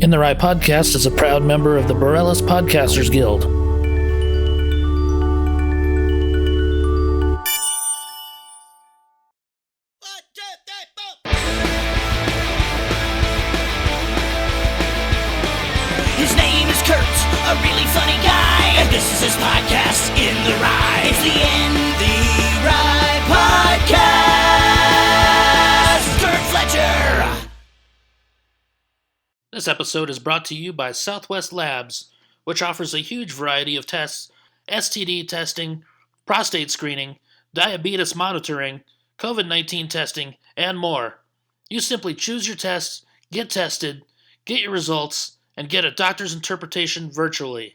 In the Right Podcast is a proud member of the Borellis Podcasters Guild. His name is Curt, a really funny guy, and this is his podcast, In the Right. It's the In the Right Podcast. Curt Fletcher. This episode is brought to you by Southwest Labs, which offers a huge variety of tests: STD testing, prostate screening, diabetes monitoring, COVID-19 testing, and more. You simply choose your tests, get tested, get your results, and get a doctor's interpretation virtually.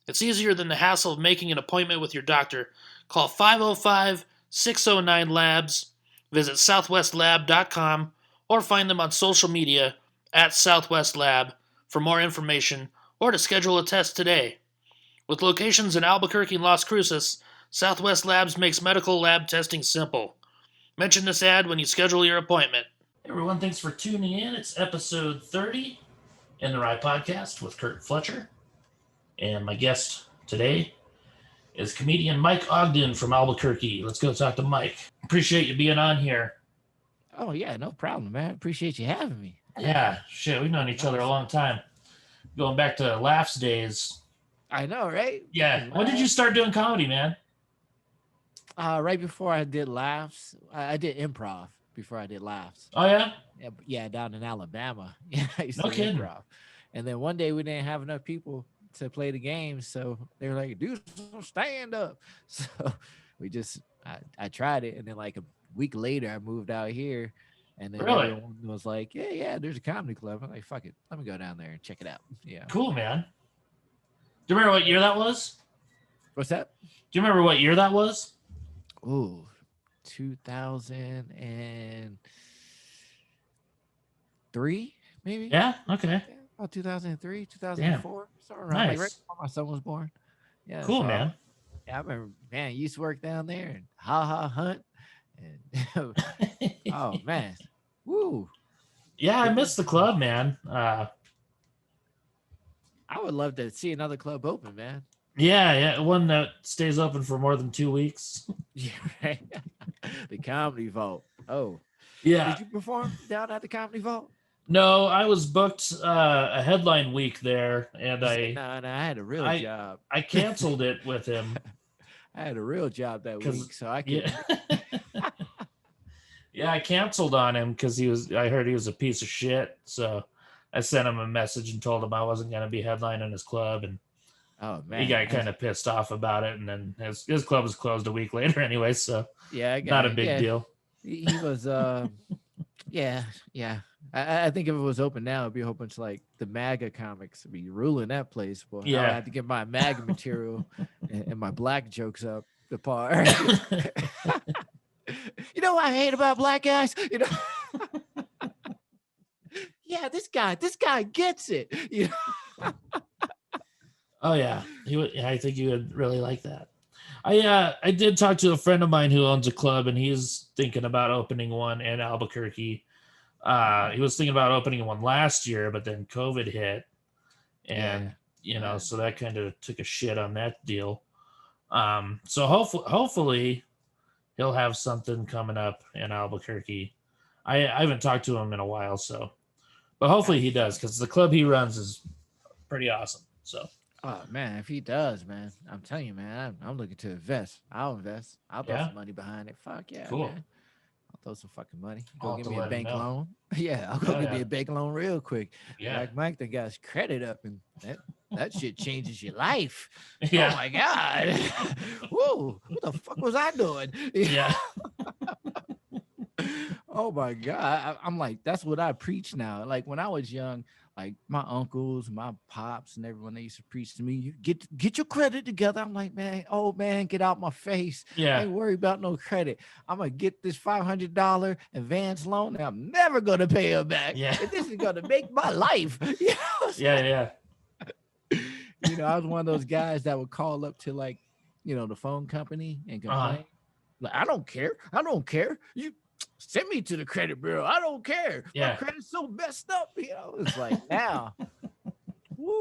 It's easier than the hassle of making an appointment with your doctor. Call 505-609-LABS, visit southwestlab.com, or find them on social media at Southwest Lab for more information or to schedule a test today. With locations in Albuquerque and Las Cruces, Southwest Labs makes medical lab testing simple. Mention this ad when you schedule your appointment. Hey everyone, thanks for tuning in. It's episode 30 in the Right Podcast with Curt Fletcher. And my guest today is comedian Mike Ogden from Albuquerque. Let's go talk to Mike. Appreciate you being on here. Oh, yeah, no problem, man. Appreciate you having me. Yeah, shit, we've known each other a long time. Going back to Laughs days. I know, right? Yeah. When did you start doing comedy, man? Right before I did Laughs, I did improv before I did Laughs. Oh, yeah? Yeah, down in Alabama. Yeah, I used No to kidding. improv. And then one day we didn't have enough people to play the game, so they were like, "Do some stand up." So I tried it, and then like a week later, I moved out here, and then Really? everyone was like, "Yeah, there's a comedy club." I'm like, "Fuck it, let me go down there and check it out." Yeah. Cool, man. Do you remember what year that was? What's that? Do you remember what year that was? Ooh, 2003, maybe. Yeah? Okay. About 2003, 2004, somewhere around like right Nice. before my son was born. Yeah. Cool, so man. Yeah, I remember, man, you used to work down there and Hunt. And oh man. Woo. Yeah, I missed the club, man. I would love to see another club open, man. Yeah, one that stays open for more than 2 weeks. Yeah, right. The Comedy Vault. Oh. Yeah. Did you perform down at the Comedy Vault? No, I was booked a headline week there, and No, I had a real job. I canceled it with him. I had a real job that 'Cause- week, so I could. Yeah. Yeah, I canceled on him because I heard he was a piece of shit. So I sent him a message and told him I wasn't going to be headlining his club, and Oh man, he got kind of pissed off about it. And then his club was closed a week later anyway, so yeah, not a big deal. He was, yeah. I think if it was open now, it'd be a whole bunch of like the MAGA comics would be ruling that place. Boy, Yeah. I had to get my MAGA material and my black jokes up the par. You know what I hate about black guys? You know, yeah, this guy gets it. You know? Oh yeah, I think you would really like that. I did talk to a friend of mine who owns a club, and he's thinking about opening one in Albuquerque. He was thinking about opening one last year, but then COVID hit, and so that kind of took a shit on that deal. So hopefully he'll have something coming up in Albuquerque. I haven't talked to him in a while, but hopefully he does, because the club he runs is pretty awesome. So. Oh man, if he does, man, I'm telling you, man, I'm looking to invest. I'll invest. I'll throw some money behind it. Fuck yeah, cool. Man. I'll throw some fucking money. I'll Go have give to me a let him bank know. loan. Yeah, I'll go give me a bank loan real quick. Yeah. Like Mike, that guy's credit up, and that shit changes your life. Yeah. Oh my god. Whoa, what the fuck was I doing? Yeah. Oh my god. I'm like, that's what I preach now. Like when I was young, like my uncles, my pops, and everyone, they used to preach to me, you get your credit together. I'm like, man, old man, get out my face. Yeah. I ain't worried about no credit. I'm gonna get this $500 advance loan, and I'm never gonna pay it back. Yeah. And this is gonna make my life. You know? Yeah. You know, I was one of those guys that would call up to like, the phone company and complain. Like, I don't care. You send me to the credit bureau. I don't care. Yeah. My credit's so messed up. It's like now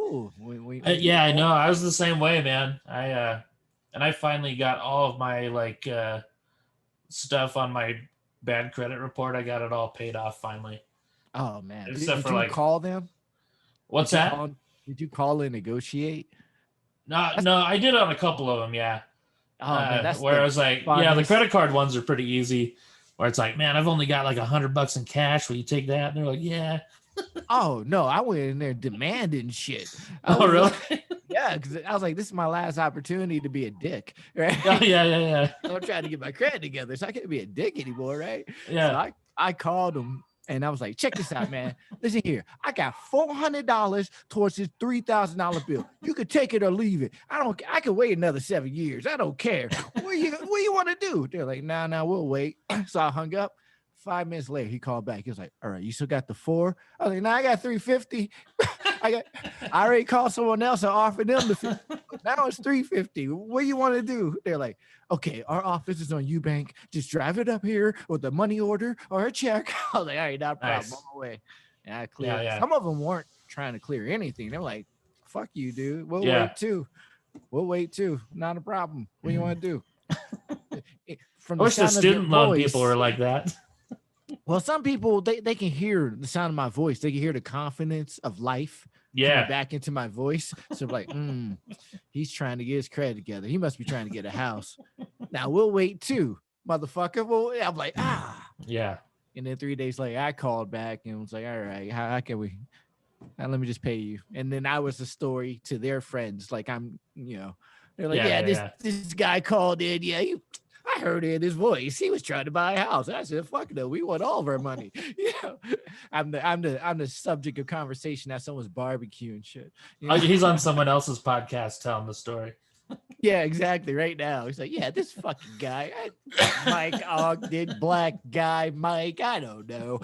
cool. Yeah, I know. I was the same way, man. I finally got all of my like stuff on my bad credit report. I got it all paid off finally. Oh man, Except did for you like, call them? what's Did you that? call? Did you call and negotiate? No, I did on a couple of them, yeah. Oh man, that's Where I the was like, yeah, the funnest. credit card ones are pretty easy. Where it's like, man, I've only got like $100 in cash. Will you take that? And they're like, yeah. Oh no, I went in there demanding shit. I Oh, was really? like, yeah, because I was like, this is my last opportunity to be a dick, right? Oh, yeah. I'm trying to get my credit together, so I can't be a dick anymore, right? Yeah. So I called him and I was like, check this out, man. Listen here, I got $400 towards this $3,000 bill. You could take it or leave it. I could wait another 7 years. I don't care. What you want to do? They're like, nah, we'll wait. So I hung up. 5 minutes later, he called back. He was like, all right, you still got the 4? I was like, I got 350. I already called someone else and offered them the 50. Now it's 350. What do you want to do? They're like, okay, our office is on Eubank. Just drive it up here with a money order or a check. I was like, all right, not a problem. Nice. On my way. And I cleared. Yeah. Some of them weren't trying to clear anything. They're like, fuck you, dude. We'll wait too. Not a problem. What do you want to do? From I wish the student loan people were like that. Well, some people they can hear the sound of my voice. They can hear the confidence of life coming back into my voice. So like, he's trying to get his credit together. He must be trying to get a house. Now we'll wait too, motherfucker. Well, I'm like, Yeah. And then 3 days later, I called back and was like, all right, how can we? Let me just pay you. And then I was the story to their friends. Like they're like, this guy called in. Yeah, I heard it in his voice. He was trying to buy a house. I said, fuck no, we want all of our money. I'm the subject of conversation at someone's barbecue and shit. He's on someone else's podcast telling the story. Yeah, exactly. Right now. He's like, yeah, this fucking guy. Mike Ogden, black guy, Mike. I don't know.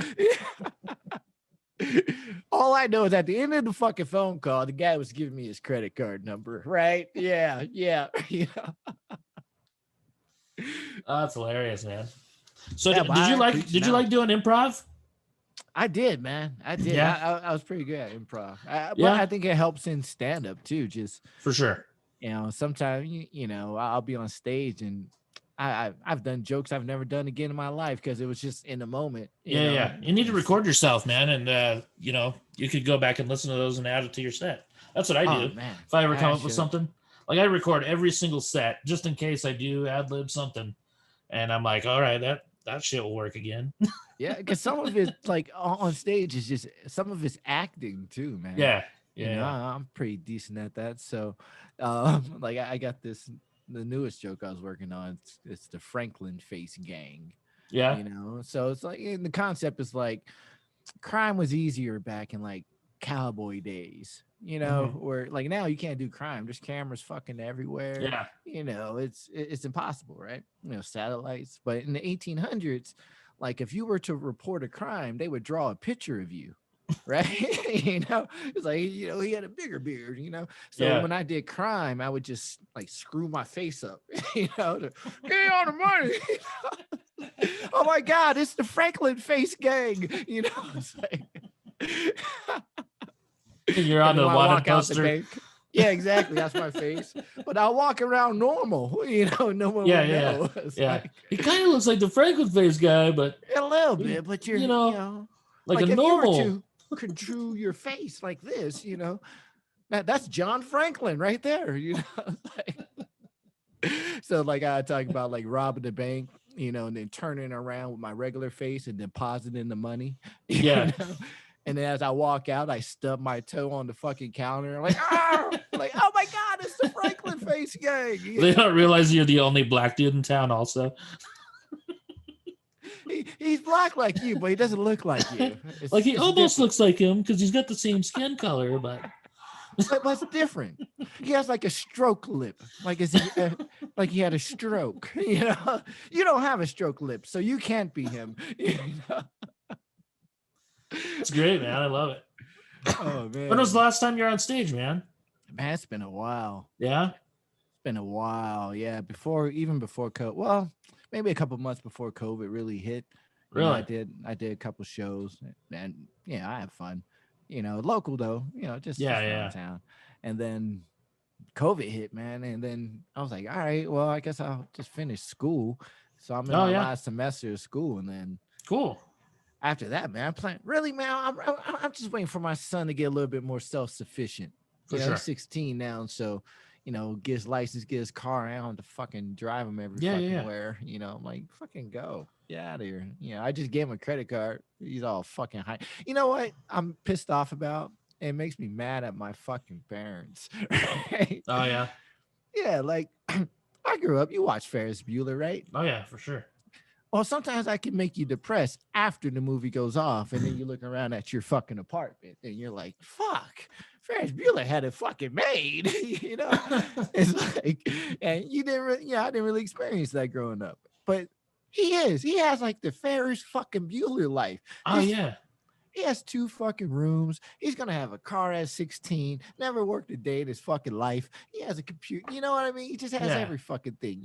All I know is at the end of the fucking phone call, the guy was giving me his credit card number, right? Yeah. Oh, that's hilarious, man. So did you like doing improv? I did, man. I did. Yeah. I was pretty good at improv. But I think it helps in stand-up too. Just for sure. Sometimes I'll be on stage and I've done jokes I've never done again in my life because it was just in the moment. Yeah. You need to record yourself, man, and you could go back and listen to those and add it to your set. That's what I do. Man. If I ever come up with something. Like I record every single set just in case I do ad lib something, and I'm like, all right, that shit will work again. Yeah, because some of it, like on stage, is just some of it's acting too, man. Yeah. I'm pretty decent at that. So, like I got the newest joke I was working on. It's the Franklin face gang. Yeah. So it's like the concept is like crime was easier back in like cowboy days. Where like now you can't do crime. There's cameras fucking everywhere. Yeah. It's impossible, right? Satellites. But in the 1800s, like if you were to report a crime, they would draw a picture of you, right? It's like, he had a bigger beard, So when I did crime, I would just like screw my face up, to get on the money. Oh my God, it's the Franklin face gang. It's like you're on the wanted poster. Yeah, exactly. That's my face. But I'll walk around normal. No one would know. Yeah. He kind of looks like the Franklin face guy, but a little bit. But you're, like a normal. If you were to control your face like this, that's John Franklin right there. So like I talk about like robbing the bank, and then turning around with my regular face and depositing the money. Yeah. And then as I walk out, I stub my toe on the fucking counter. Like, like, oh my God, it's the Franklin face gang. They don't realize you're the only black dude in town also. He's black like you, but he doesn't look like you. He almost looks like him because he's got the same skin color, but it's different. He has like a stroke lip, like he had a stroke. You don't have a stroke lip, so you can't be him. It's great, man. I love it. Oh man! When was the last time you're on stage, man? Man, it's been a while. Yeah, it's been a while. Yeah, even before COVID. Well, maybe a couple months before COVID really hit. Really? I did a couple shows, and I have fun. local though, just around town. And then COVID hit, man. And then I was like, all right, well, I guess I'll just finish school. So I'm in my last semester of school. And then cool. After that, man, I'm playing. Really, man, I'm just waiting for my son to get a little bit more self-sufficient. Sure. He's 16 now. So, get his license, get his car. I don't have to fucking drive him every where. I'm like, fucking go. Get out of here. I just gave him a credit card. He's all fucking high. You know what I'm pissed off about? It makes me mad at my fucking parents. Right? Oh, yeah. Yeah, like I grew up, you watch Ferris Bueller, right? Oh, yeah, for sure. Well, sometimes I can make you depressed after the movie goes off, and then you look around at your fucking apartment, and you're like, "Fuck, Ferris Bueller had it fucking made," It's like, and you didn't, I didn't really experience that growing up, but he has like the Ferris fucking Bueller life. Oh yeah. He has 2 fucking rooms. He's gonna have a car at 16. Never worked a day in his fucking life. He has a computer. You know what I mean? He just has every fucking thing.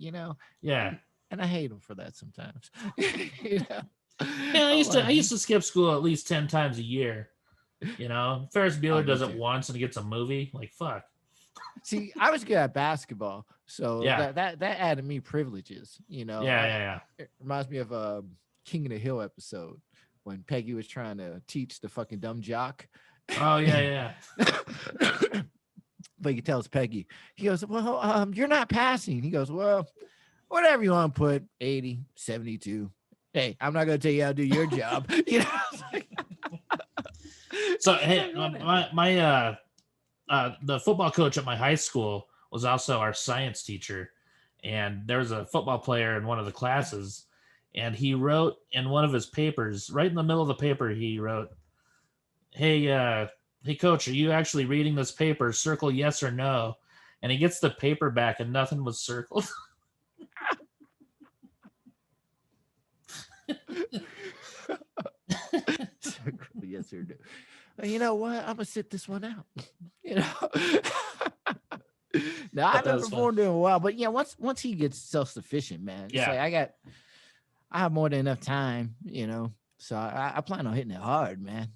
Yeah. And I hate him for that sometimes. Yeah, I used to skip school at least 10 times a year. Ferris Bueller does it once and gets a movie. Like, fuck. See, I was good at basketball, so that added me privileges. Yeah. It reminds me of a King of the Hill episode when Peggy was trying to teach the fucking dumb jock. Oh yeah. But he tells Peggy, he goes, "Well, you're not passing." He goes, "Well, whatever you want to put, 80, 72. Hey, I'm not going to tell you how to do your job." So, hey, my the football coach at my high school was also our science teacher. And there was a football player in one of the classes. And he wrote in one of his papers, right in the middle of the paper, he wrote, hey, coach, are you actually reading this paper? Circle yes or no. And he gets the paper back and nothing was circled. Yes or no. You know what? I'm gonna sit this one out. Now I haven't performed in a while, but once he gets self-sufficient, man, it's like I have more than enough time, So I plan on hitting it hard, man.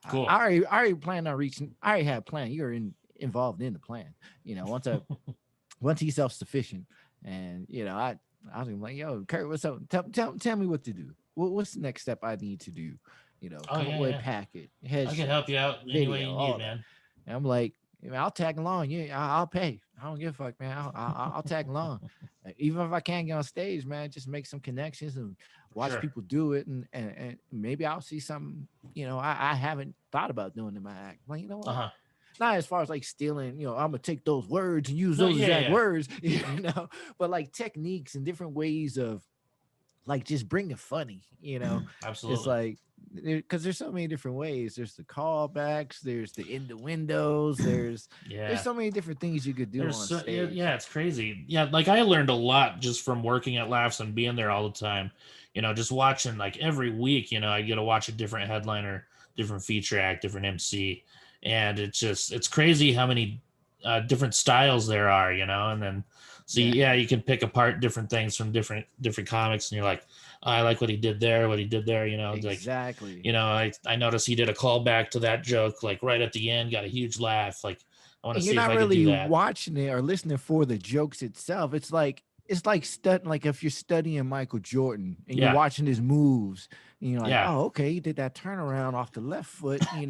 Cool. I already plan on reaching. I already have a plan. You're involved in the plan. Once he's self-sufficient, and I was like, "Yo, Curt, what's up? Tell me what to do. What's the next step I need to do? Come up with a packet. I can help you out any way you need, man." And I'm like, I'll tag along. Yeah, I'll pay. I don't give a fuck, man. I'll tag along. Even if I can't get on stage, man, just make some connections and watch people do it, and maybe I'll see something. I haven't thought about doing in my act. Like, you know what? Not as far as like stealing, I'm gonna take those words and use those exact words, but like techniques and different ways of like just bringing funny, Absolutely. It's like, because there's so many different ways. There's the callbacks, there's the innuendos, there's so many different things you could do on stage. Yeah, it's crazy. Yeah, like I learned a lot just from working at Laughs and being there all the time. Just watching like every week, I get to watch a different headliner, different feature act, different MC. And it's crazy how many different styles there are, and then you can pick apart different things from different comics, and you're like, oh, I like what he did there, Exactly. Like, I noticed he did a callback to that joke, like right at the end, got a huge laugh. Like, I want to see if I can do that. You're not really watching it or listening for the jokes itself. It's like studying, like if you're studying Michael Jordan and you're watching his moves, and you're like, oh, okay, he did that turnaround off the left foot, fade,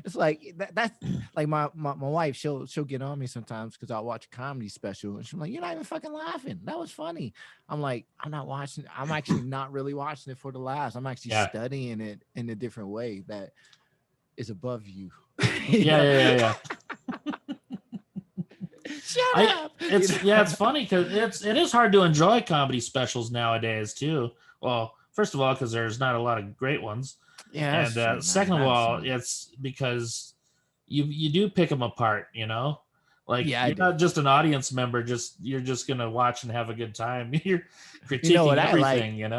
it's like that's like my wife, she'll get on me sometimes because I'll watch a comedy special and she's like, you're not even fucking laughing. That was funny. I'm like, I'm actually not really watching it for the laughs. I'm actually studying it in a different way that is above you. Yeah. Shut up. It's funny because it is hard to enjoy comedy specials nowadays too. Well, first of all, because there's not a lot of great ones. Yeah. And second of all, it's because you do pick them apart, Like you're not just an audience member, you're just gonna watch and have a good time. You're critiquing everything,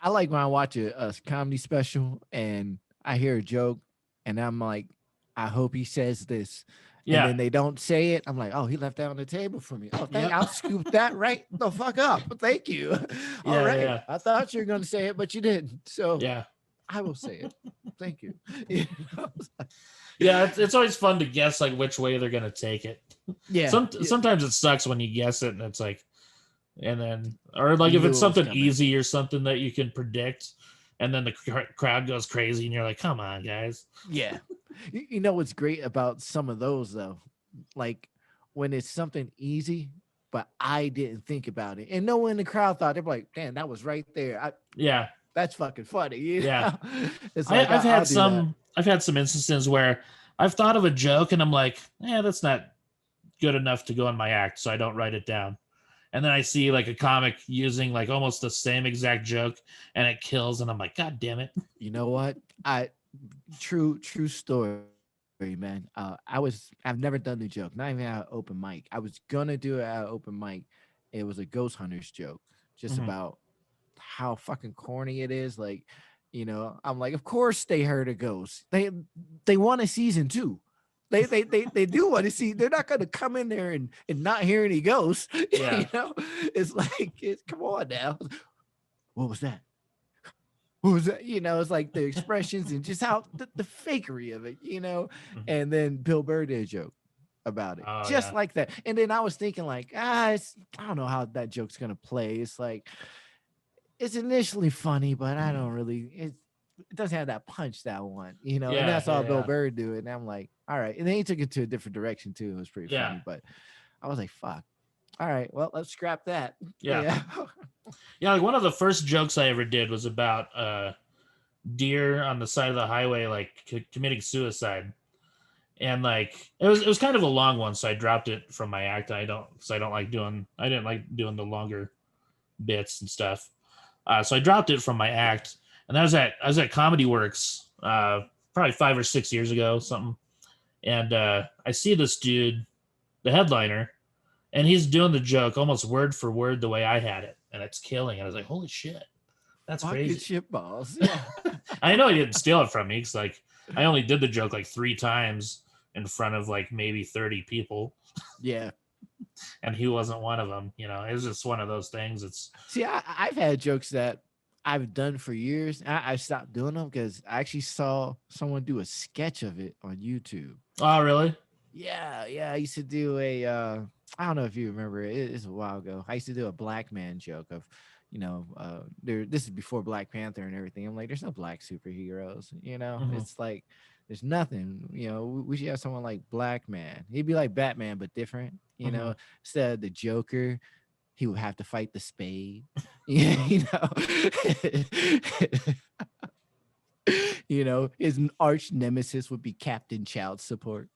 I like when I watch a comedy special and I hear a joke and I'm like, I hope he says this. And then they don't say it. I'm like, oh, he left that on the table for me. Oh, I'll scoop that right the fuck up. Thank you. All right. I thought you were going to say it, but you didn't. So I will say it. Thank you. You know? Yeah, it's always fun to guess like which way they're gonna take it. Yeah. Sometimes it sucks when you guess it and it's like, and then or like You if knew it's it was something coming. easy or something that you can predict, and then the crowd goes crazy and you're like, come on, guys. Yeah. You know what's great about some of those though? Like when it's something easy, but I didn't think about it. And no one in the crowd thought, they're like, damn, that was right there. Yeah, That's fucking funny. You yeah. know? It's like I've I'll had do that. I've had some instances where I've thought of a joke and I'm like, yeah, that's not good enough to go in my act, so I don't write it down. And then I see like a comic using like almost the same exact joke and it kills, and I'm like, God damn it. You know what? True story, man. I've never done the joke, not even at an open mic. I was gonna do it at an open mic. It was a ghost hunters joke, just Mhm. about how fucking corny it is. Like, I'm like, of course they heard a ghost. They want a season 2. They do want to see. They're not gonna come in there and not hear any ghosts. Yeah. It's like, come on now. What was that? What was that? It's like the expressions and just how the fakery of it, Mhm. And then Bill Burr did a joke about it, Oh just yeah. like that. And then I was thinking, like, I don't know how that joke's gonna play. It's like it's initially funny, but I don't really. It doesn't have that punch that one, And Yeah, that's all yeah, Bill yeah. Burr do it, and I'm like, all right. And then he took it to a different direction too. It was pretty Yeah. funny, but I was like, fuck. All right, well, let's scrap that. Yeah. Yeah. Yeah, like one of the first jokes I ever did was about deer on the side of the highway like committing suicide. And like it was kind of a long one, so I dropped it from my act. I didn't like doing the longer bits and stuff. So I dropped it from my act, and I was at Comedy Works probably 5 or 6 years ago, something. And I see this dude, the headliner, and he's doing the joke almost word for word the way I had it, and it's killing. And I was like, holy shit, that's Fucking crazy. shit balls. Yeah. I know he didn't steal it from me because like I only did the joke like 3 times in front of like maybe 30 people, Yeah. and he wasn't one of them. It was just one of those things. It's See, I've had jokes that I've done for years. I stopped doing them because I actually saw someone do a sketch of it on YouTube. oh really? Yeah, yeah. I used to do I don't know if you remember it. It's a while ago. I used to do a black man joke of, this is before Black Panther and everything. I'm like, there's no black superheroes, Mhm. It's like there's nothing, we should have someone like Black Man. He'd be like Batman, but different, Mhm. instead of the Joker, he would have to fight the Spade. you his arch nemesis would be Captain Child Support.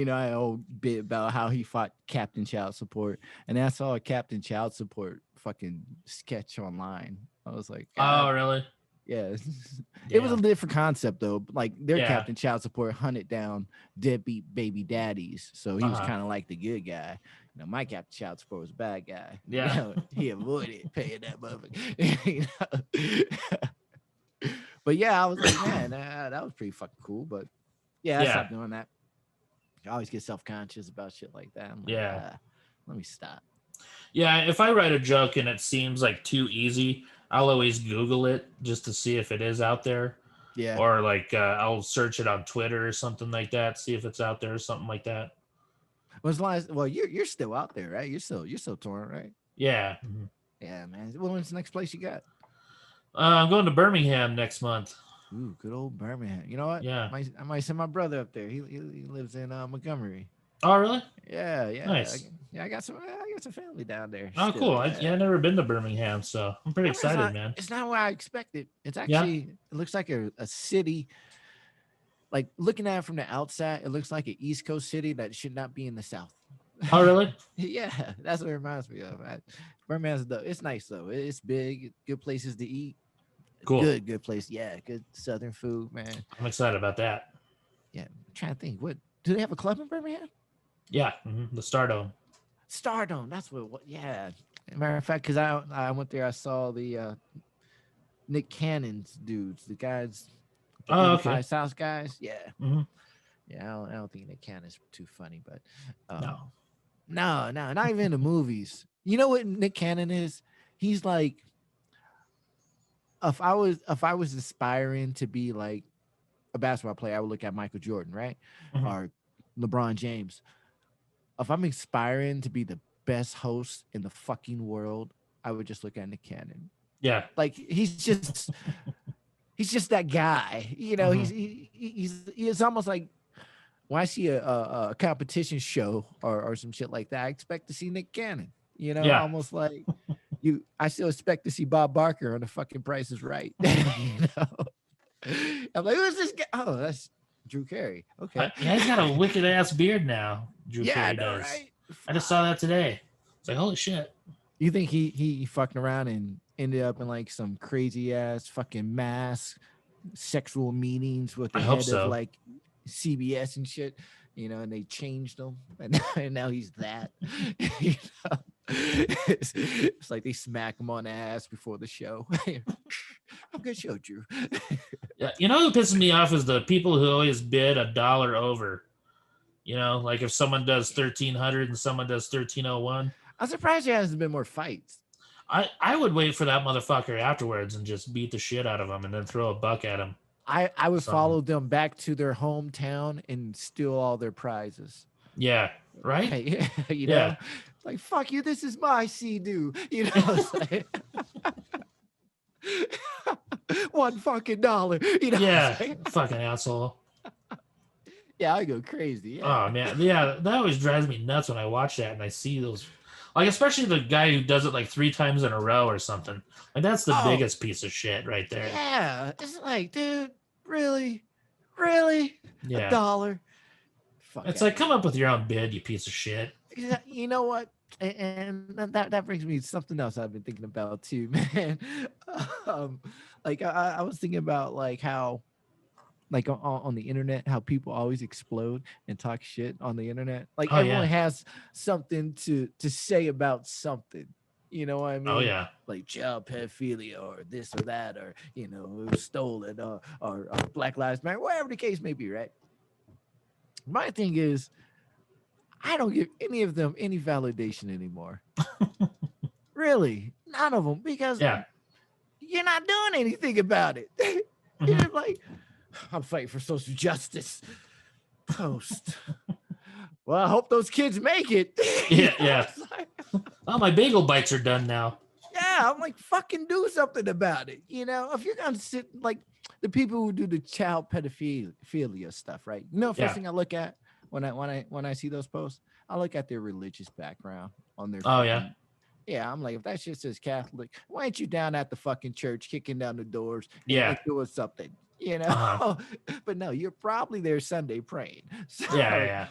I old bit about how he fought Captain Child Support, and I saw a Captain Child Support fucking sketch online. I was like, God, Oh really? yeah. It was a Damn. different concept though. Like their Yeah. Captain Child Support hunted down deadbeat baby daddies, so he was Uh-huh. kind of like the good guy. My Captain Child Support was a bad guy. Yeah. He avoided paying that motherfucker. But yeah, I was like, man, that was pretty fucking cool. But yeah, I Yeah. stopped doing that. I always get self-conscious about shit like that. I'm like, Yeah. let me stop. Yeah. If I write a joke and it seems like too easy, I'll always Google it just to see if it is out there. Yeah. Or like I'll search it on Twitter or something like that, see if it's out there or something like that. Well, you're still out there, right? You're still touring, right? Yeah. Mhm. Yeah, man. When's the next place you got? I'm going to Birmingham next month. Ooh, good old Birmingham. You know what? Yeah. I might send my brother up there. He lives in Montgomery. Oh, really? Yeah, yeah. Nice. I got some family down there. Oh, still, cool. yeah. I've never been to Birmingham, so I'm pretty excited, man. It's not what I expected. It's Yeah? actually it looks like a city. Like looking at it from the outside, it looks like an East Coast city that should not be in the South. Oh, really? Yeah, that's what it reminds me of. Birmingham's it's nice though. It's big, good places to eat. Cool. Good place. Yeah, good Southern food, man. I'm excited about that. Yeah, I'm trying to think. What do they have a club in Birmingham? Yeah, the Stardome. Stardome. That's what. Yeah. Matter of fact, because I went there, I saw the Nick Cannon's dudes, the guys, the Oh, 85 okay. South guys. Yeah. hmm Yeah, I don't think Nick Cannon's too funny, but No. no, not even in the movies. You know what Nick Cannon is? He's like if I was aspiring to be like a basketball player, I would look at Michael Jordan, right? Mhm. Or LeBron James. If I'm aspiring to be the best host in the fucking world, I would just look at Nick Cannon. Yeah. Like he's just that guy. You know, Mhm. he's almost like when I see a competition show or some shit like that, I expect to see Nick Cannon. You know, Yeah. almost like I still expect to see Bob Barker on the fucking Price is Right. You know, I'm like, who's this guy? Oh, that's Drew Carey. Okay. Yeah, he's got a wicked ass beard now. Drew Yeah, I Carey know, does. right? I just saw that today. It's like, holy shit. You think he fucking around and ended up in like some crazy ass fucking mass sexual meetings with the I hope head of so. like CBS and shit, you know, and they changed him, and now he's that. You know? It's like they smack him on the ass before the show. Oh, good show, Drew. Yeah, you know who pisses me off is the people who always bid $1 over. You know, like if someone does 1,300 and someone does 1,301. I'm surprised there hasn't been more fights. I would wait for that motherfucker afterwards and just beat the shit out of him and then throw a buck at him. I would Something. follow them back to their hometown and steal all their prizes. Yeah, right? Hey, you Yeah. know, like, fuck you, this is my sea-doo. You know, it's like, $1 fucking dollar. You know, Yeah, it's like, fucking asshole. yeah, I go crazy. Yeah. Oh man, yeah, that always drives me nuts when I watch that and I see those, like especially the guy who does it like 3 times in a row or something. Like that's the Oh. biggest piece of shit right there. Yeah, it's like, dude, really, really, Yeah. $1. Fuck It's out like, come up with your own bid, you piece of shit. You know what? And that brings me to something else I've been thinking about too, man. Like I was thinking about like how, like on the internet, how people always explode and talk shit on the internet. Like Oh, everyone yeah. has something to say about something. You know what I mean? Oh yeah. Like child pedophilia or this or that, or you know, it was stolen, or Black Lives Matter, whatever the case may be, right? My thing is, I don't give any of them any validation anymore. Really, none of them, because Yeah. you're not doing anything about it. Mhm. You're like, I'm fighting for social justice. Post. Well, I hope those kids make it. Yeah, You know, yeah. it's like, Oh, my bagel bites are done now. yeah, I'm like, fucking do something about it. You know, if you're gonna sit like the people who do the child pedophilia stuff, right? You know, first Yeah. thing I look at when I see those posts, I look at their religious background on their. Oh, fucking, yeah. Yeah, I'm like, if that shit says Catholic, why ain't you down at the fucking church kicking down the doors and Yeah. doing something? You know, Uh-huh. but no, you're probably there Sunday praying. So Yeah.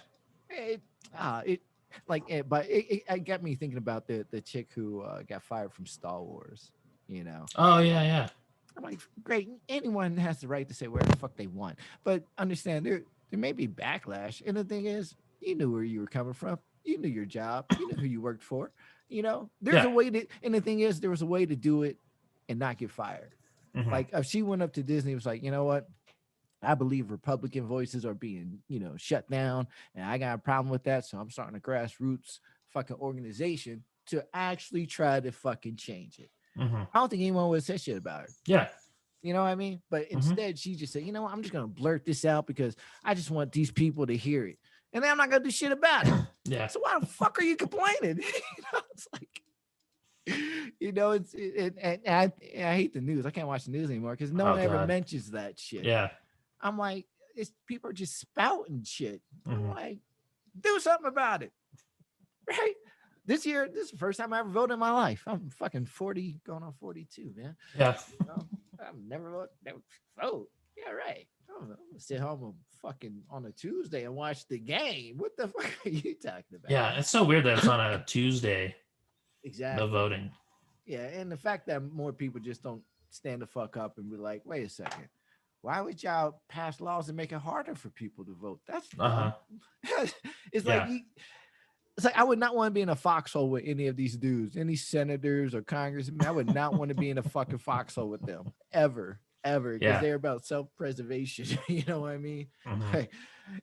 but it got me thinking about the chick who got fired from Star Wars. You know, Oh yeah. I'm like, great, anyone has the right to say whatever the fuck they want, but understand there may be backlash. And the thing is, you knew where you were coming from, you knew your job, you knew who you worked for. You know, there's Yeah. a way to, and the thing is, there was a way to do it and not get fired. Mhm. Like if she went up to Disney, it was like, you know what? I believe Republican voices are being, you know, shut down, and I got a problem with that. So I'm starting a grassroots fucking organization to actually try to fucking change it. Mhm. I don't think anyone would say shit about her. Yeah. You know what I mean? But instead, she just said, you know what? I'm just gonna blurt this out because I just want these people to hear it, and then I'm not gonna do shit about it. Yeah. So why the fuck are you complaining? You know, it's like, you know, and I hate the news. I can't watch the news anymore because no Oh, one ever God. mentions that shit. Yeah. I'm like, people are just spouting shit. I'm Mhm. like, do something about it, right? This year, this is the first time I ever voted in my life. I'm fucking 40, going on 42, man. Yeah. You know, I've never vote. Yeah, right. I'm gonna sit home and fucking on a Tuesday and watch the game. What the fuck are you talking about? Yeah. It's so weird that it's on a Tuesday. Exactly. The voting. Yeah, and the fact that more people just don't stand the fuck up and be like, wait a second, why would y'all pass laws and make it harder for people to vote? That's dumb. It's Yeah. like it's like I would not want to be in a foxhole with any of these dudes, any senators or congressmen. I would not want to be in a fucking foxhole with them ever, because Yeah. they're about self-preservation. You know what I mean? Mhm. Like,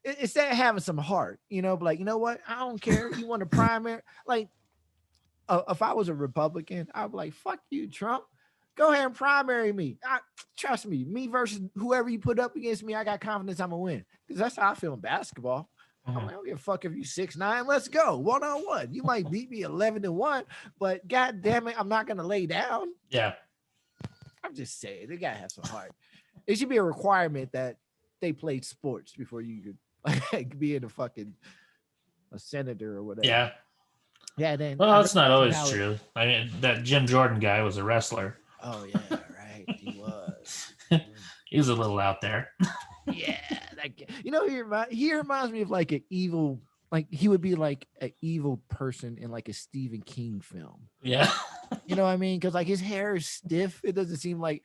instead of having some heart, you know, but like, you know what? I don't care. You want a primary? Like, if I was a Republican, I'd be like, fuck you, Trump. Go ahead and primary me. Trust me, me versus whoever you put up against me, I got confidence I'm gonna win. Because that's how I feel in basketball. I'm like, I don't give a fuck if you 6'9". Let's go 1-on-1. You might beat me 11-1, but god damn it, I'm not gonna lay down. Yeah. I'm just saying, they gotta have some heart. It should be a requirement that they played sports before you could like be in a senator or whatever. Yeah. Yeah. Then Well, that's not always true. I mean, that Jim Jordan guy was a wrestler. Oh yeah, right. He was. He was a little out there. Yeah, he reminds me of like an evil, like he would be like an evil person in like a Stephen King film. Yeah. You know what I mean? Because like his hair is stiff. It doesn't seem like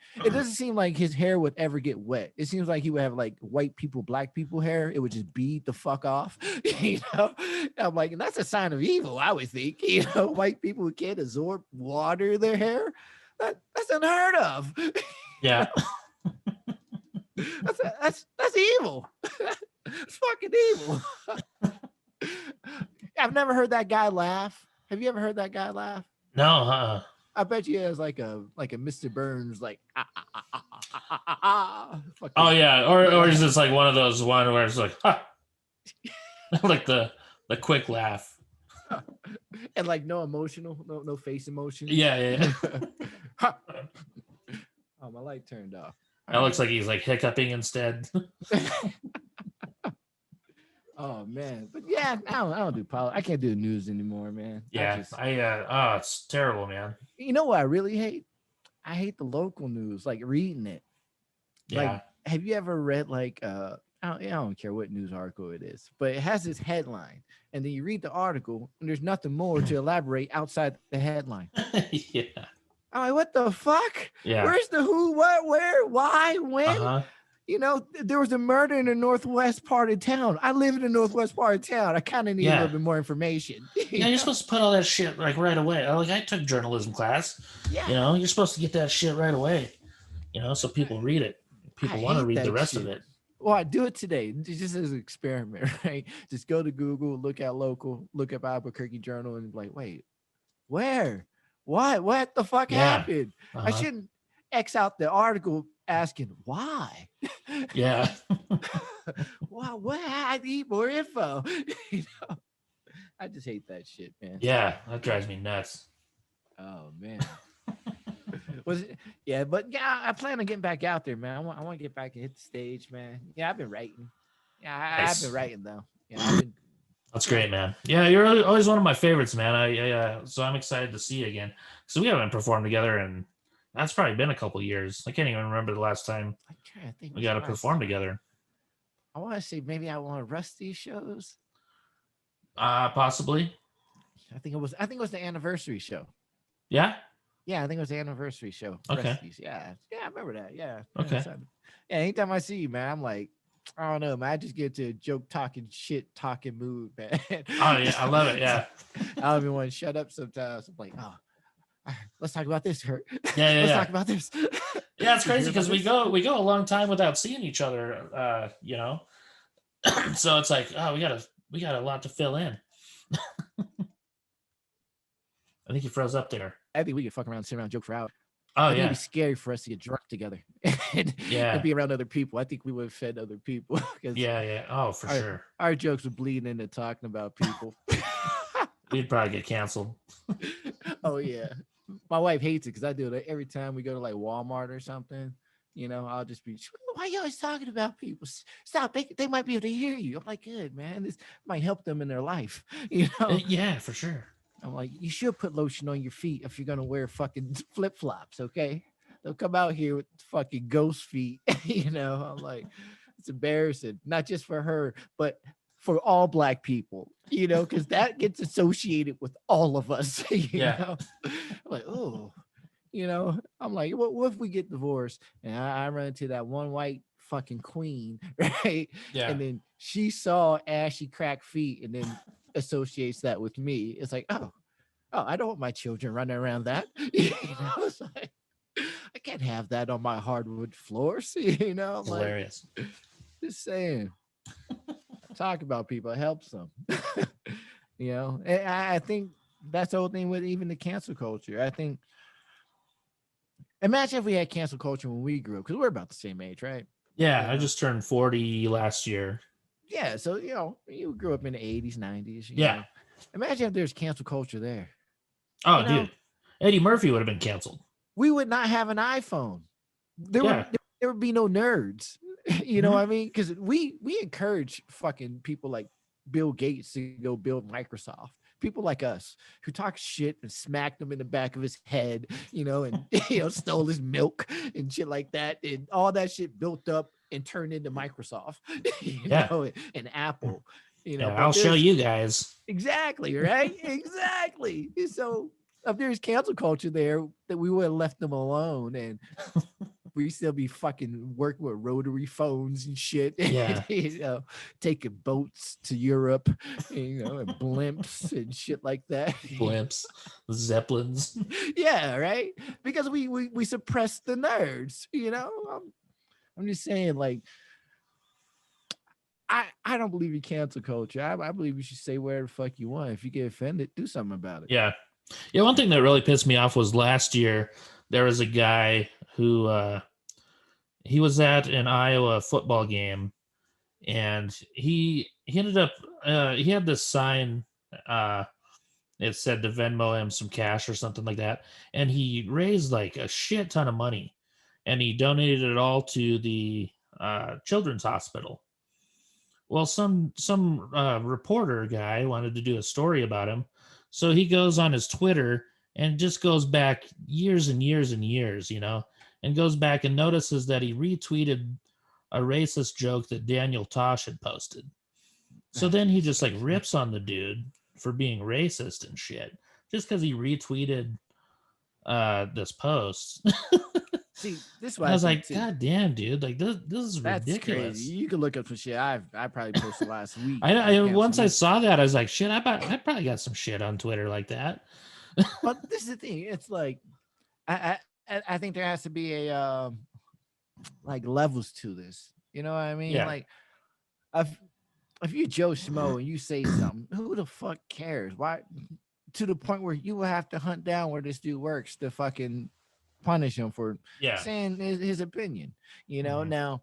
his hair would ever get wet. It seems like he would have like white people, black people hair. It would just bead the fuck off. You know, I'm like, and that's a sign of evil, I would think. You know, white people who can't absorb water in their hair. That's unheard of. Yeah. That's evil. It's fucking evil. I've never heard that guy laugh. Have you ever heard that guy laugh? No, huh? I bet you he has like a Mr. Burns like Oh yeah, or is this like one of those where it's like like the quick laugh. And like no face emotion. Yeah. Oh, my light turned off. It looks like he's like hiccuping instead. Oh man, but yeah, I don't do politics. I can't do the news anymore, man. Yeah, it's terrible, man. You know what I really hate? I hate the local news, like reading it. Yeah. Like, have you ever read like I don't care what news article it is, but it has this headline, and then you read the article, and there's nothing more to elaborate outside the headline. Yeah. I'm like, what the fuck? Yeah. Where's the who, what, where, why, when? Uh-huh. You know, there was a murder in the northwest part of town. I live in the northwest part of town. I kind of need a little bit more information. You're supposed to put all that shit like right away. Like I took journalism class. Yeah. You know, you're supposed to get that shit right away. You know, so people read it. People want to read the rest of it. Well, I do it today just as an experiment, right? Just go to Google, look at local, look up Albuquerque Journal, and be like, wait, where? What the fuck happened? I shouldn't X out the article asking why. Yeah. Wow, what? I need more info. You know, I just hate that shit, man. Yeah, that drives me nuts. Oh man. I plan on getting back out there, man. I want to get back and hit the stage, man. Yeah, I've been writing. Yeah, I've been writing though. Yeah, That's great, man. Yeah, you're always one of my favorites, man. So I'm excited to see you again. So we haven't performed together, and that's probably been a couple years. I can't even remember the last time we got to perform together. I want to say maybe I want to rust these shows. Possibly. I think it was the anniversary show. Yeah. Yeah, I think it was the anniversary show. Okay. Rusties. Yeah, I remember that. Yeah. Okay. Yeah, anytime I see you, man, I'm like, I don't know, man. I just get to a joke talking mood, man. Oh yeah, I love it. Yeah. I don't even want to shut up sometimes. I'm like, let's talk about this, Curt. Yeah. Let's talk about this. Yeah, it's crazy because we go a long time without seeing each other. You know, so it's like, we got a lot to fill in. I think you froze up there. I think we could fuck around, sit around, joke for hours. Oh, It'd be scary for us to get drunk together and be around other people. I think we would have fed other people. Yeah. Oh, for sure. Our jokes would bleed into talking about people. We'd probably get canceled. Oh, yeah. My wife hates it because I do it every time we go to like Walmart or something. You know, I'll just be, why are you always talking about people? Stop. They might be able to hear you. I'm like, good, man. This might help them in their life. You know? Yeah, for sure. I'm like, you should put lotion on your feet if you're going to wear fucking flip-flops, okay? They'll come out here with fucking ghost feet. You know, I'm like, it's embarrassing. Not just for her, but for all Black people, you know, because that gets associated with all of us. You know? I'm like, oh, you know, I'm like, what if we get divorced? And I run into that one white fucking queen, right? Yeah. And then she saw ashy cracked feet and then associates that with me. It's like, oh, I don't want my children running around that. You know, it's like, I can't have that on my hardwood floors. You know, I'm hilarious. Like, just saying. Talk about people, it helps them. You know, and I think that's the whole thing with even the cancel culture. I think Imagine if we had cancel culture when we grew up, because we're about the same age, right? Yeah, You I know? just turned 40 last year. Yeah, so you grew up in the 80s, 90s, Yeah. Imagine if there's cancel culture there. Oh, You know, dude. Eddie Murphy would have been canceled. we would not have an iPhone. There Yeah. would be no nerds. You know Mhm. what I mean? Because we encourage fucking people like Bill Gates to go build Microsoft. People like us who talk shit and smacked him in the back of his head, and stole his milk and shit like that, and all that shit built up and turned into Microsoft, Yeah. and Apple, Yeah, But I'll show there's you guys. exactly right, exactly. So if there's cancel culture there, that we would have left them alone, and we still be fucking working with rotary phones and shit, Yeah. taking boats to Europe, and blimps and shit like that. Blimps, Zeppelins. Yeah, right. Because we suppress the nerds. I'm just saying, like, I don't believe in cancel culture. I believe you should say whatever the fuck you want. If you get offended, do something about it. Yeah. Yeah, one thing that really pissed me off was last year there was a guy who he was at an Iowa football game, and he ended up he had this sign, it said to Venmo him some cash or something like that, and he raised like a shit ton of money, and he donated it all to the children's hospital. Well, some reporter guy wanted to do a story about him, so he goes on his Twitter and just goes back years and years and years, and goes back and notices that he retweeted a racist joke that Daniel Tosh had posted. So then he just like rips on the dude for being racist and shit just because he retweeted this post. See, this is I what I was think like, too. God damn, dude! Like this is That's ridiculous. crazy. You can look up some shit I probably posted last week. I once I I saw that, I was like, shit, I probably got some shit on Twitter like that. But this is the thing. It's like I think there has to be a like levels to this. You know what I mean? Yeah. Like if you Joe Schmo and you say something, who the fuck cares? Why? To the point where you will have to hunt down where this dude works to fucking punish him for Yeah. saying his opinion. Mhm. Now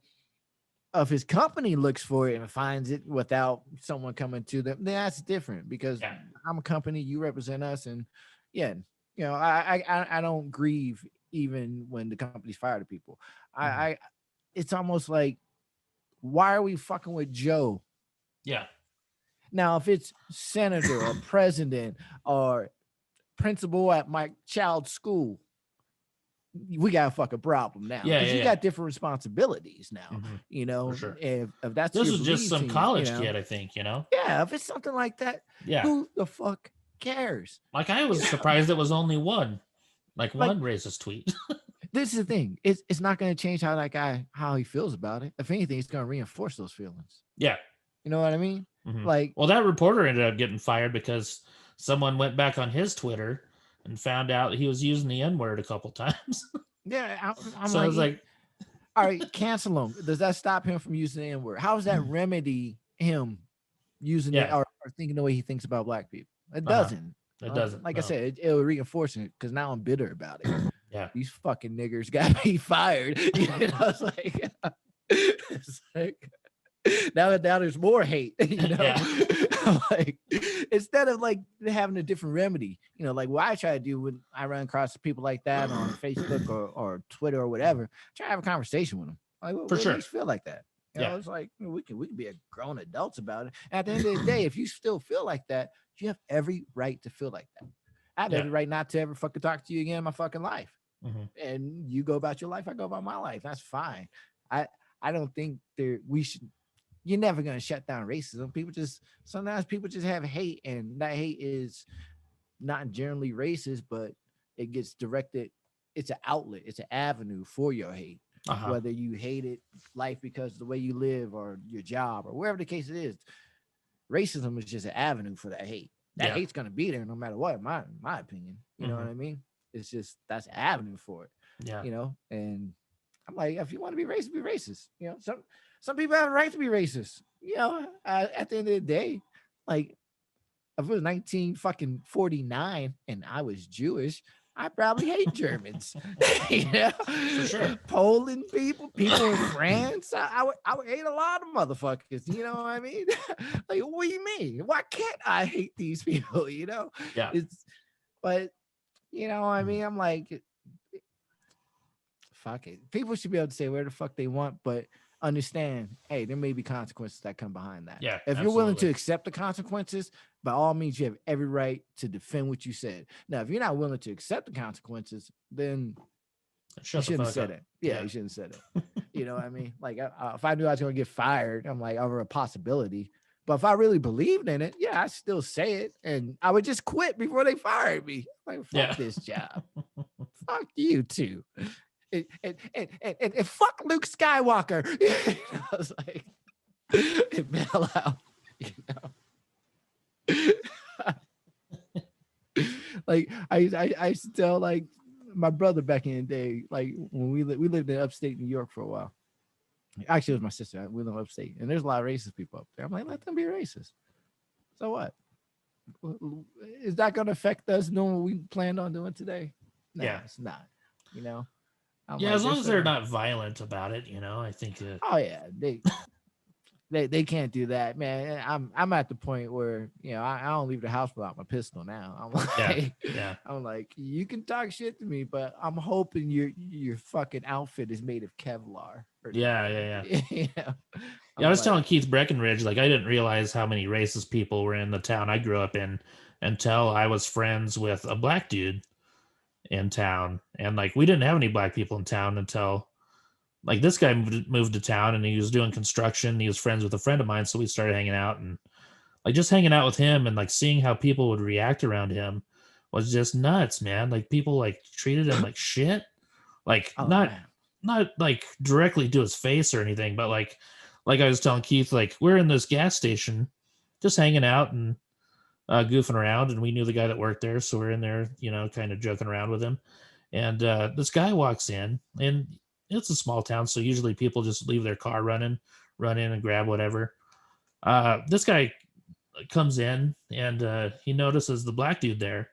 if his company looks for it and finds it without someone coming to them, then that's different, because Yeah. I'm a company, you represent us, and yeah, I don't grieve even when the company's fired people. I it's almost like, why are we fucking with Joe? Yeah. Now, if it's senator or president or principal at my child's school, we got a fucking problem now, Yeah, because yeah, you yeah. got different responsibilities now. Mhm. For sure. If that's This your was just beliefs, some and college kid, I think, yeah, if it's something like that, Yeah. who the fuck cares? Like I was surprised it was only one, like one racist tweet. This is the thing. It's not going to change how that guy, how he feels about it. If anything, it's going to reinforce those feelings. Yeah. You know what I mean? Mhm. Like, Well, that reporter ended up getting fired because someone went back on his Twitter and found out he was using the N-word a couple times. yeah, I'm So I was like, all right, cancel him. Does that stop him from using the N-word? How does that remedy him using it, Yeah. or thinking the way he thinks about black people? It Uh-huh. doesn't. It doesn't. Like no. I said, it'll reinforce it, because now I'm bitter about it. Yeah. These fucking niggers got me fired. It's like now there's more hate. Yeah. Like, instead of like having a different remedy, like what I try to do when I run across people like that on Facebook or Twitter or whatever, try to have a conversation with them. Like, For what sure. makes you feel like that? Yeah. It's like we can be a grown adults about it. At the end of the day, if you still feel like that, you have every right to feel like that. I have Yeah. every right not to ever fucking talk to you again in my fucking life. Mhm. And you go about your life, I go about my life. That's fine. I don't think we should. You're never gonna shut down racism. Sometimes people just have hate, and that hate is not generally racist, but it gets directed. It's an outlet. It's an avenue for your hate. Uh-huh. Whether you hated life because of the way you live or your job or wherever the case it is, racism is just an avenue for that hate. That Yeah. hate's gonna be there no matter what. In my opinion, you know what I mean? It's just that's an avenue for it. Yeah. And I'm like, if you want to be racist, be racist. Some people have a right to be racist. At the end of the day, like if it was 19 fucking 49 and I was Jewish, I probably hate Germans. You know, For sure. Poland people in France. I would hate a lot of motherfuckers. You know what I mean? Like, what do you mean? Why can't I hate these people? You know, Yeah. But you know, what I mean, I'm like, fuck it. People should be able to say where the fuck they want, but understand, hey, there may be consequences that come behind that. Yeah, If you're willing to absolutely. accept the consequences, by all means, you have every right to defend what you said. Now, if you're not willing to accept the consequences, then you Shut the shouldn't have fuck said up. it. Yeah, you shouldn't have said it. You know what I mean? Like, if I knew I was going to get fired, I'm like, over a possibility. But if I really believed in it, yeah, I still say it, and I would just quit before they fired me. Like, fuck this job. Fuck you too. And fuck Luke Skywalker. I was like, it fell out, you know. Like I used to tell like my brother back in the day, like when we lived in upstate New York for a while. Actually, it was my sister. We live upstate, and there's a lot of racist people up there. I'm like, let them be racist. So what? Is that going to affect us doing what we planned on doing today? No, Yeah, it's not. You know. I'm like, as long as they're not violent about it, you know, I think. Oh yeah, they can't do that, man. I'm at the point where I don't leave the house without my pistol now. I'm like, I'm like, you can talk shit to me, but I'm hoping your fucking outfit is made of Kevlar. Yeah. Yeah, I was telling Keith Breckenridge, like I didn't realize how many racist people were in the town I grew up in until I was friends with a black dude in town, and like we didn't have any black people in town until like this guy moved to town, and he was doing construction. He was friends with a friend of mine, so we started hanging out, and like just hanging out with him and like seeing how people would react around him was just nuts, man. Like people like treated him like shit, like not like directly to his face or anything, but like I was telling Keith, like we're in this gas station just hanging out and goofing around, and we knew the guy that worked there, so we're in there, kind of joking around with him. And this guy walks in, and it's a small town, so usually people just leave their car running, run in and grab whatever. This guy comes in, and he notices the black dude there,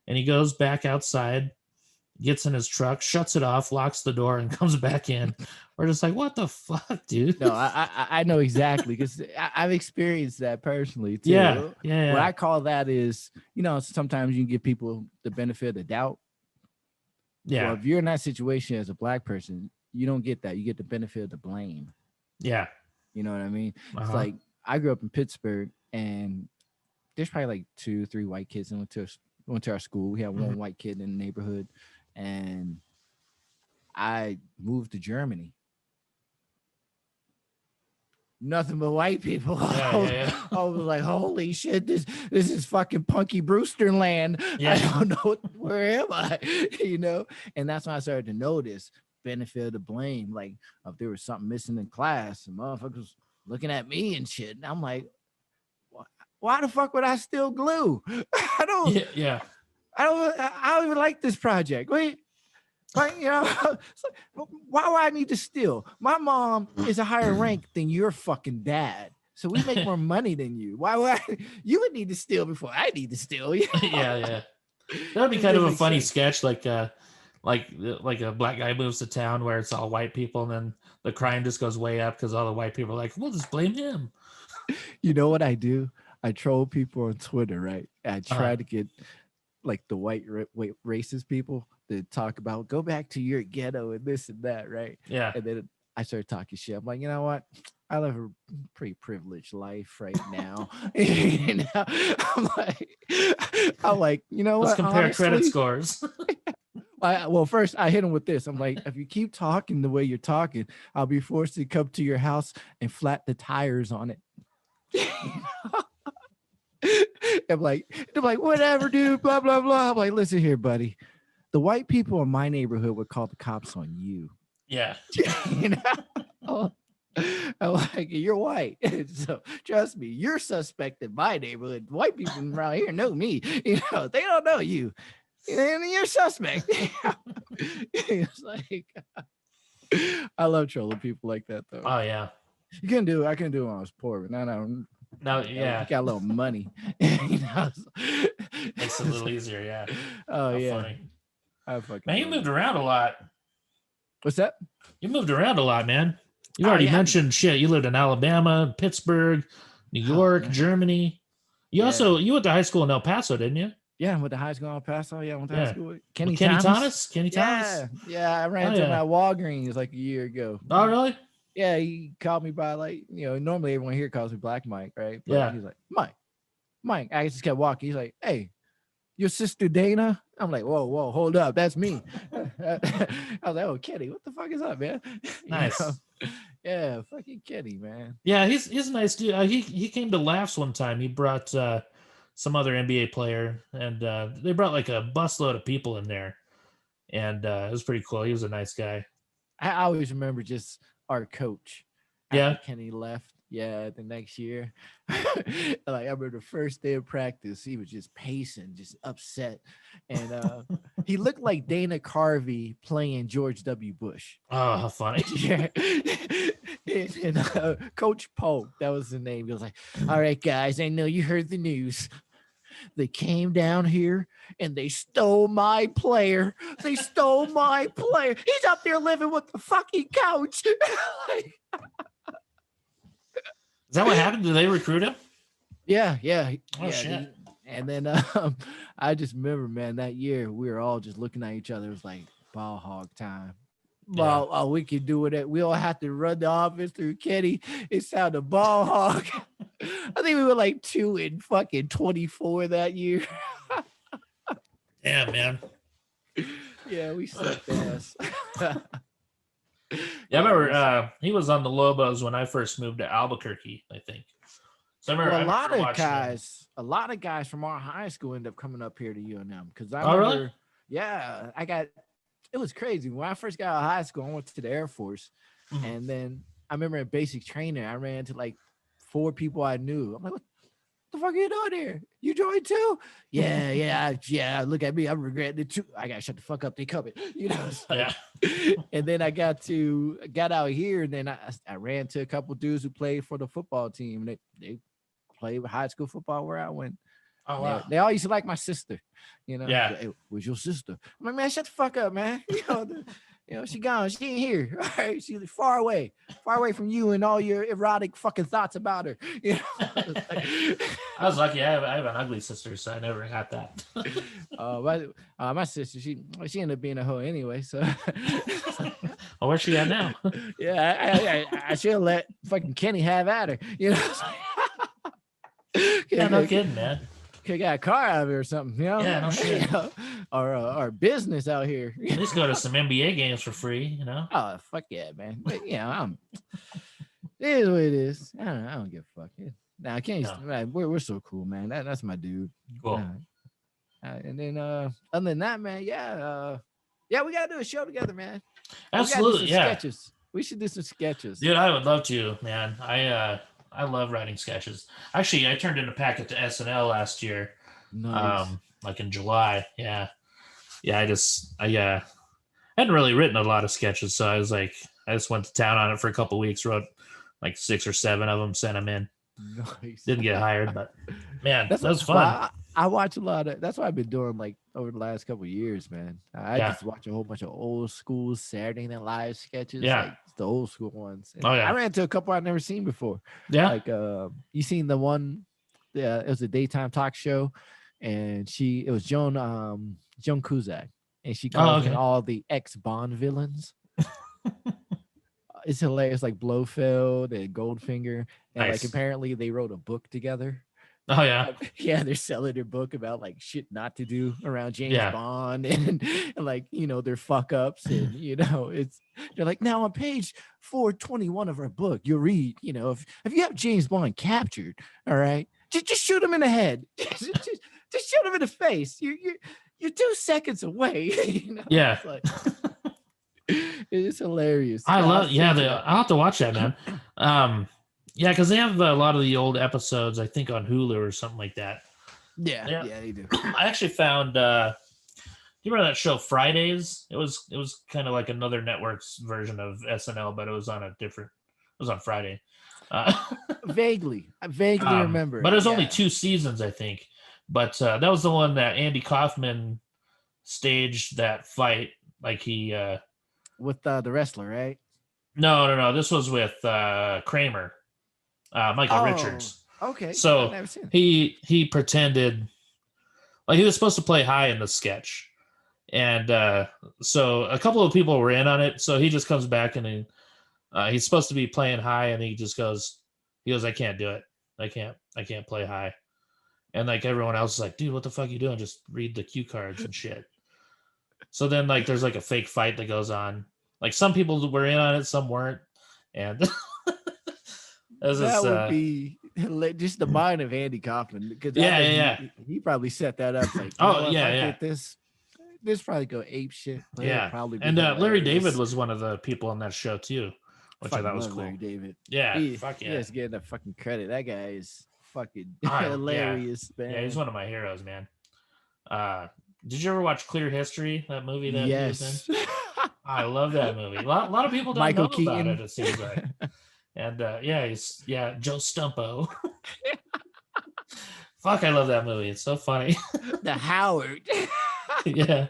and he goes back outside, gets in his truck, shuts it off, locks the door, and comes back in. We're just like, what the fuck, dude? No, I know exactly, because I've experienced that personally too. Yeah. What I call that is, sometimes you can give people the benefit of the doubt. Yeah. Well, if you're in that situation as a black person, you don't get that. You get the benefit of the blame. Yeah. You know what I mean? It's like I grew up in Pittsburgh, and there's probably like 2-3 white kids that went to our school. We had one white kid in the neighborhood, and I moved to Germany. Nothing but white people. Yeah. I was like, holy shit, this is fucking Punky Brewster land. Yeah. I don't know, where am I? And that's when I started to notice benefit of the blame. Like if there was something missing in class, and motherfuckers looking at me and shit. And I'm like, why the fuck would I steal glue? I don't even like this project. Wait. Like, why would I need to steal? My mom is a higher rank than your fucking dad, so we make more money than you. Why would you would need to steal before I need to steal? Yeah. That would be kind of a funny sketch, like a black guy moves to town where it's all white people, and then the crime just goes way up because all the white people are like, we'll just blame him. You know what I do? I troll people on Twitter, right? I try to get like the white racist people to talk about, go back to your ghetto and this and that, right? Yeah. And then I started talking shit. I'm like, you know what? I live a pretty privileged life right now. I'm like, you know what? Let's compare credit scores. Well, first I hit him with this. I'm like, if you keep talking the way you're talking, I'll be forced to come to your house and flat the tires on it. I'm like, whatever, dude, blah, blah, blah. I'm like, listen here, buddy. The white people in my neighborhood would call the cops on you. Yeah. I'm like, you're white. So trust me, you're suspect in my neighborhood. White people around here know me. They don't know you. And you're suspect. It's like, I love trolling people like that, though. Oh, yeah. I couldn't do it when I was poor, but now yeah. got a little money. Makes it a little easier, yeah. Oh, How yeah. funny. I fucking Man, you love moved it. around a lot. What's that? You moved around a lot, man. You Oh, already yeah. mentioned shit. You lived in Alabama, Pittsburgh, New York, yeah. Germany. You Yeah. you went to high school in El Paso, didn't you? Yeah, I went to high school in El Paso. Yeah, I went to high Yeah. school with With Kenny Kenny Thomas. Thomas? Kenny Thomas? Yeah, I ran Oh, into him yeah. at Walgreens like a year ago. Oh, really? Yeah, he called me by like, normally everyone here calls me Black Mike, right? But Yeah. he's like, Mike. I just kept walking. He's like, hey, your sister Dana? I'm like, whoa, hold up. That's me. I was like, oh, Kenny, what the fuck is up, man? Nice. Yeah, fucking Kenny, man. Yeah, he's a nice dude. He came to Laughs one time. He brought some other NBA player, and they brought like a busload of people in there, and it was pretty cool. He was a nice guy. I always remember just our coach. Yeah. After Kenny left. Yeah, the next year. Like I remember the first day of practice, he was just pacing, just upset. And he looked like Dana Carvey playing George W. Bush. Oh, how funny. Yeah. and Coach Polk, that was the name. He was like, all right, guys, I know you heard the news. They came down here and they stole my player. They stole my player. He's up there living with the fucking couch. Like, Is that what happened? Did they recruit him? yeah. Oh, shit. And then I just remember, man, that year we were all just looking at each other. It was like ball hog time. Yeah. Well, we could do it. We all have to run the offense through Kenny. It sounded ball hog. I think we were like 2-24 that year. Damn, man. Yeah, we sucked ass. Yeah, I remember he was on the Lobos when I first moved to Albuquerque, I think. So I remember, Well, I remember watching him. a lot of guys from our high school end up coming up here to UNM because I Oh, remember, really? yeah, it was crazy. When I first got out of high school, I went to the Air Force, Mhm. and then I remember in basic training, I ran into like 4 people I knew. I'm like, what the fuck are you doing here? You joined too? Yeah. Look at me. I'm regretting it too. I gotta shut the fuck up. They coming. It's like- Yeah. And then I got out here, and then I ran to a couple dudes who played for the football team. And they played high school football where I went. Oh, wow. They all used to like my sister. Yeah. Hey, where's your sister? I'm like, man, shut the fuck up, man. She gone. She ain't here. All right, she's far away from you and all your erotic fucking thoughts about her. I was lucky. I have an ugly sister, so I never got that. My sister, she ended up being a hoe anyway. So, Oh, where's she at now? yeah, I should have let fucking Kenny have at her. Yeah, no kidding, man. Could got a car out of it or something, Yeah, no shit. Our business out here. At least go to some NBA games for free, Oh, fuck yeah, man. But, it is what it is. I don't give a fuck. Nah, I can't. No. Man, we're so cool, man. That's my dude. Cool. And then other than that, man, we gotta do a show together, man. Absolutely, yeah. Sketches. We should do some sketches. Dude, I would love to, man. I love writing sketches. Actually, I turned in a packet to SNL last year, Nice. like in July. Yeah. I hadn't really written a lot of sketches, so I just went to town on it for a couple of weeks, wrote like 6 or 7 of them, sent them in. Nice. Didn't get hired, but man, that was fun. Well, I watch a lot of. That's what I've been doing like over the last couple of years, man. I just watch a whole bunch of old school Saturday Night Live sketches. Yeah. Like the old school ones. And Oh, yeah. I ran into a couple I've never seen before. Yeah. Like you seen the one? Yeah, it was a daytime talk show, and it was Joan Cusack, and she called in all the ex-Bond villains. It's hilarious, like Blofeld and Goldfinger, and Nice. like apparently they wrote a book together. Oh, yeah. Yeah, they're selling their book about like shit not to do around James Bond and like their fuck ups and they're like, now on page 421 of our book you'll read if you have James Bond captured, all right, just shoot him in the head, just shoot him in the face. You're 2 seconds away. Yeah. It's like, it's hilarious. I love. I'll have to watch that, man. Yeah, because they have a lot of the old episodes, I think, on Hulu or something like that. Yeah, they do. I actually found. You remember that show Fridays? It was kind of like another network's version of SNL, but it was on Friday. I vaguely remember. But it was only 2 seasons, I think. But that was the one that Andy Kaufman staged that fight. Like he with the wrestler, right? no. This was with Kramer, Michael Richards. Okay. I've So never seen it. he pretended like he was supposed to play high in the sketch. And so a couple of people were in on it. So he just comes back and he's supposed to be playing high, and he goes, I can't do it. I can't play high. And like everyone else is like, dude, what the fuck are you doing? Just read the cue cards and shit. So then like there's like a fake fight that goes on. Like some people were in on it, some weren't. And that would be just the mind of Andy Kaufman. Because he probably set that up. Like, get this probably go ape shit. Probably. And Larry David was one of the people on that show too, which I thought was cool. Larry David. Yeah, fuck yeah. He's getting the fucking credit. That guy is fucking hilarious, man. Yeah, he's one of my heroes, man. Did you ever watch Clear History? That movie that he was in? I love that movie. A lot of people don't know about it. It seems like. And he's Joe Stumpo. Fuck, I love that movie. It's so funny. The Howard. Yeah.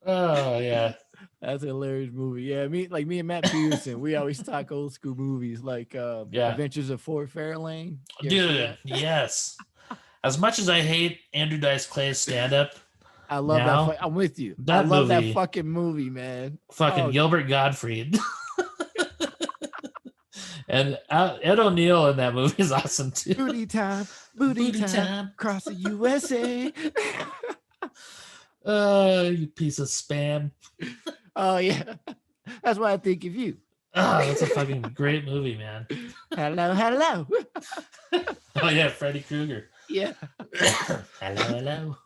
Oh yeah. That's a hilarious movie. Yeah, me and Matt Pearson, we always talk old school movies like Adventures of Fort Fairlane. Dude, yes. As much as I hate Andrew Dice Clay's stand-up, I love that. I'm with you. I love that fucking movie, man. Fucking Gilbert Gottfried. And Ed O'Neill in that movie is awesome too. Booty time across the USA. You piece of spam. Oh yeah, that's why I think of you. Oh, that's a fucking great movie, man. Hello. Oh yeah, Freddy Krueger. Yeah. Hello.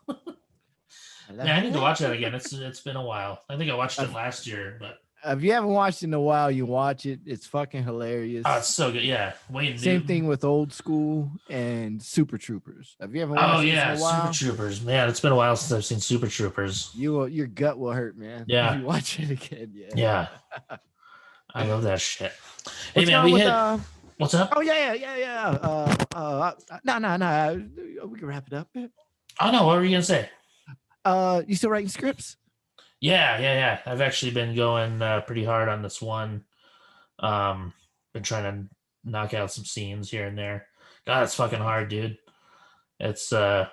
Man, I need to watch that again. It's been a while. I think I watched it last year, but if you haven't watched it in a while, you watch it. It's fucking hilarious. Oh, it's so good. Yeah. Same thing with Old School and Super Troopers. Have you ever watched it in a while? Super Troopers. Man, it's been a while since I've seen Super Troopers. Your gut will hurt, man. Yeah. If you watch it again. Yeah. I love that shit. Hey, man, what's up? Oh, yeah. No. We can wrap it up. Oh, no. What were you going to say? You still writing scripts? Yeah. I've actually been going pretty hard on this one. Been trying to knock out some scenes here and there. God, it's fucking hard, dude. It's I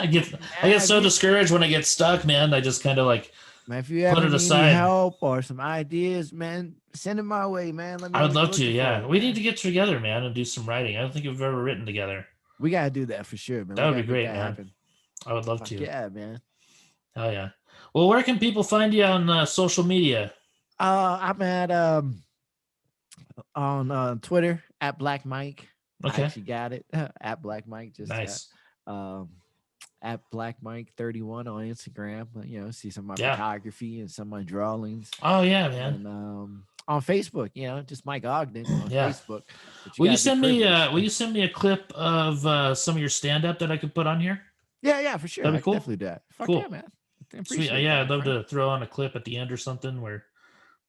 get so discouraged when I get stuck, man. I just kind of like man, if you ever need help or some ideas, man, send it my way, man. I would love to. Yeah, we need to get together, man, and do some writing. I don't think we've ever written together. We gotta do that for sure, man. That would be great, man. Happen. I would love to. Yeah, man. Oh yeah. Well, where can people find you on social media? I'm at on Twitter at Black Mike. Okay. I actually got it at Black Mike. Just nice. At Black Mike 31 on Instagram. See some of my photography and some of my drawings. Oh yeah, man. And on Facebook, just Mike Ogden on Facebook. Will you send me a clip of some of your stand-up that I could put on here? Yeah, for sure. That'd be cool. Definitely do that. Fuck cool. Yeah, man. Sweet. I'd love to throw on a clip at the end or something where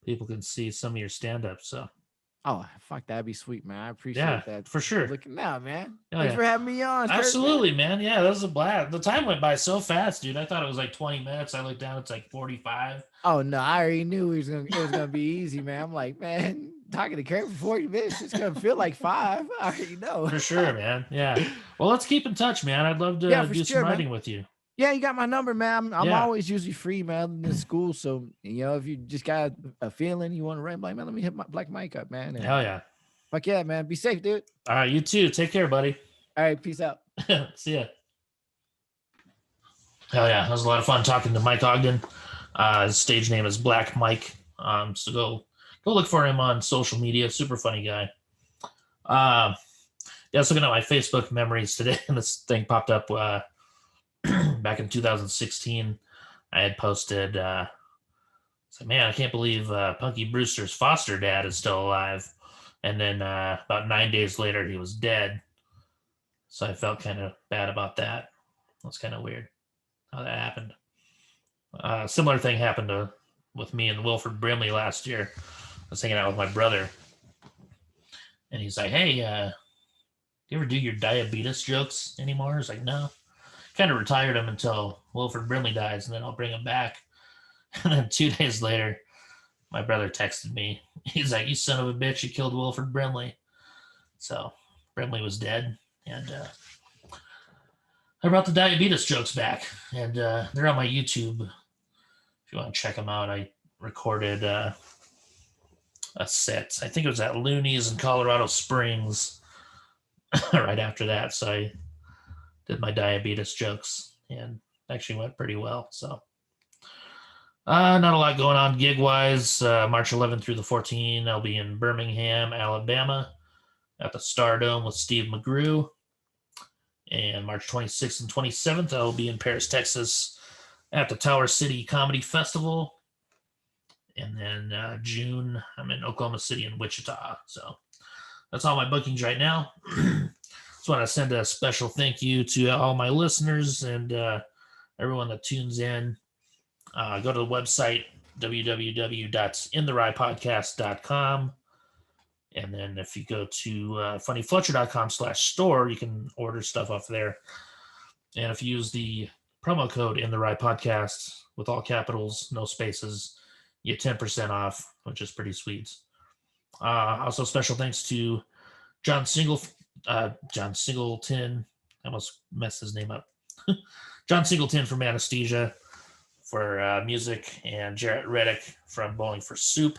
people can see some of your stand-up. So. Oh, fuck, that'd be sweet, man. I appreciate that. For sure. Looking out, man. Thanks for having me on. Absolutely, man. Yeah, that was a blast. The time went by so fast, dude. I thought it was like 20 minutes. I looked down, it's like 45. Oh no, I already knew it was gonna be easy, man. I'm like, man, talking to Curt for 40 minutes, it's gonna feel like 5. I already know. For sure, man. Yeah. Well, let's keep in touch, man. I'd love to do some writing with you. Yeah, you got my number, man. I'm always usually free, man, in school. So, if you just got a feeling you want to write, like, man, let me hit my Black Mike up, man. And hell yeah. Fuck yeah, man. Be safe, dude. All right, you too. Take care, buddy. All right, peace out. See ya. Hell yeah. That was a lot of fun talking to Mike Ogden. His stage name is Black Mike. So go look for him on social media. Super funny guy. I was looking at my Facebook memories today, and this thing popped up back in 2016. I had posted, man, I can't believe Punky Brewster's foster dad is still alive. And then about 9 days later, he was dead. So I felt kind of bad about that. That's kind of weird how that happened. Similar thing happened with me and Wilford Brimley last year. I was hanging out with my brother. And he's like, hey, do you ever do your diabetes jokes anymore? I was like, no. kind of retired him until Wilford Brimley dies, and then I'll bring him back. And then 2 days later, my brother texted me. He's like, "You son of a bitch, you killed Wilford Brimley." So Brimley was dead, and I brought the diabetes jokes back, and they're on my YouTube. If you want to check them out, I recorded a set. I think it was at Looney's in Colorado Springs right after that. So I did my diabetes jokes, and actually went pretty well. So not a lot going on gig wise. March 11th through the 14th, I'll be in Birmingham, Alabama, at the Stardome with Steve McGrew. And March 26th and 27th, I'll be in Paris, Texas, at the Tower City Comedy Festival. And then June, I'm in Oklahoma City and Wichita. So that's all my bookings right now. Just want to send a special thank you to all my listeners and everyone that tunes in. Go to the website, www.intheripodcast.com. And then if you go to funnyfletcher.com/store, you can order stuff off there. And if you use the promo code in the Rye Podcast with all capitals, no spaces, you get 10% off, which is pretty sweet. Also, special thanks to John Singleton. I almost messed his name up. John Singleton from Anesthesia for music, and Jarrett Reddick from Bowling for Soup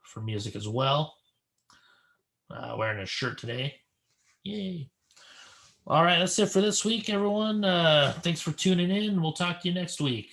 for music as well. Wearing a shirt today. Yay. All right, that's it for this week, everyone. Thanks for tuning in. We'll talk to you next week.